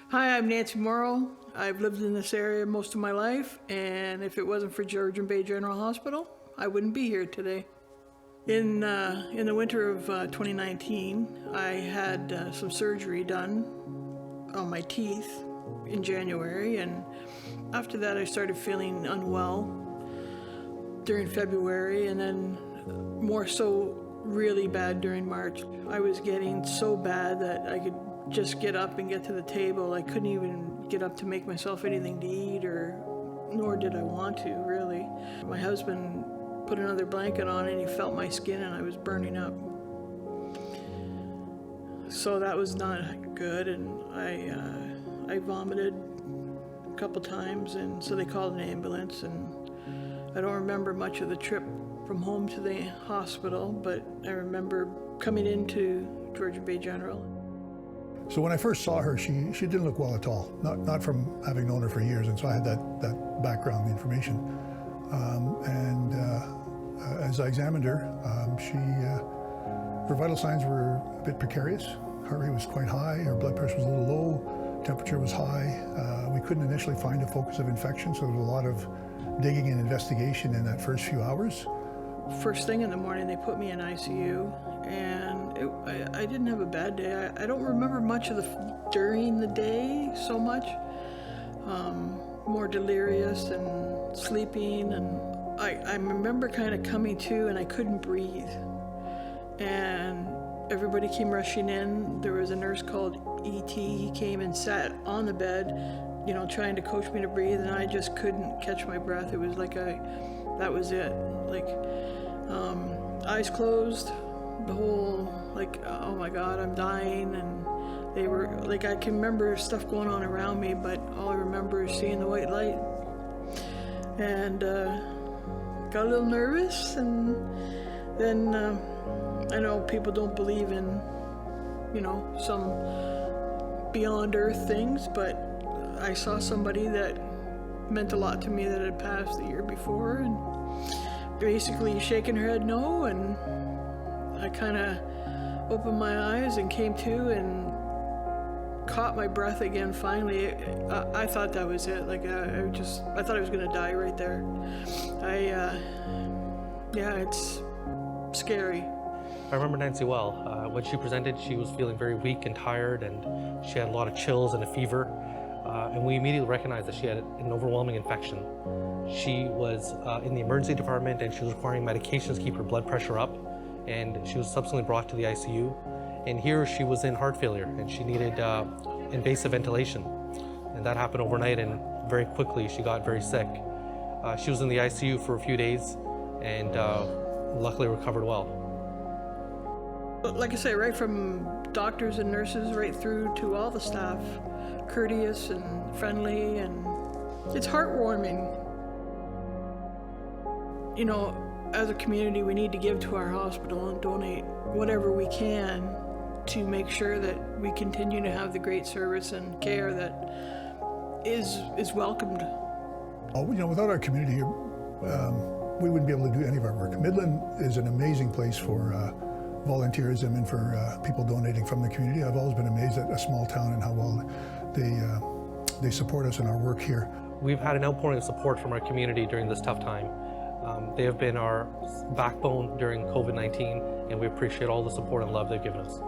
Hi, I'm Nancy Moreau. I've lived in this area most of my life, and if it wasn't for Georgian Bay General Hospital, I wouldn't be here today. In the winter of 2019, I had some surgery done on my teeth in January, and after that I started feeling unwell during February, and then more so really bad during March. I was getting so bad that I could just get up and get to the table. I couldn't even get up to make myself anything to eat, nor did I want to, really. My husband put another blanket on and he felt my skin and I was burning up. So that was not good, and I vomited a couple times, and so they called an ambulance, and I don't remember much of the trip from home to the hospital, but I remember coming into Georgian Bay General. So when I first saw her, she didn't look well at all, not from having known her for years, and so I had that background information. As I examined her, her vital signs were a bit precarious. Heart rate was quite high, her blood pressure was a little low, temperature was high. We couldn't initially find a focus of infection, so there was a lot of digging and investigation in that first few hours. First thing in the morning, they put me in ICU, and I didn't have a bad day. I don't remember much of during the day so much. More delirious and sleeping, and I remember kind of coming to, and I couldn't breathe. And everybody came rushing in. There was a nurse called E.T. He came and sat on the bed, trying to coach me to breathe, and I just couldn't catch my breath. It was like that was it. Like, eyes closed, the whole, oh my God, I'm dying. And they were, I can remember stuff going on around me, but all I remember is seeing the white light. And got a little nervous, and then I know people don't believe in, some beyond earth things, but I saw somebody that meant a lot to me that had passed the year before, and basically shaking her head no, and I kind of opened my eyes and came to and caught my breath again finally. I thought that was it. I thought I was gonna die right there. It's scary. I remember Nancy well. When she presented, she was feeling very weak and tired, and she had a lot of chills and a fever. And we immediately recognized that she had an overwhelming infection. She was in the emergency department, and she was requiring medications to keep her blood pressure up. And she was subsequently brought to the ICU. And here she was in heart failure, and she needed invasive ventilation. And that happened overnight, and very quickly she got very sick. She was in the ICU for a few days, and luckily recovered well. Like I say, right from doctors and nurses right through to all the staff, courteous and friendly, and it's heartwarming. As a community, we need to give to our hospital and donate whatever we can to make sure that we continue to have the great service and care that is welcomed. Without our community here, we wouldn't be able to do any of our work. Midland is an amazing place for volunteerism and for people donating from the community. I've always been amazed at a small town and how well they support us in our work here. We've had an outpouring of support from our community during this tough time. They have been our backbone during COVID-19, and we appreciate all the support and love they've given us.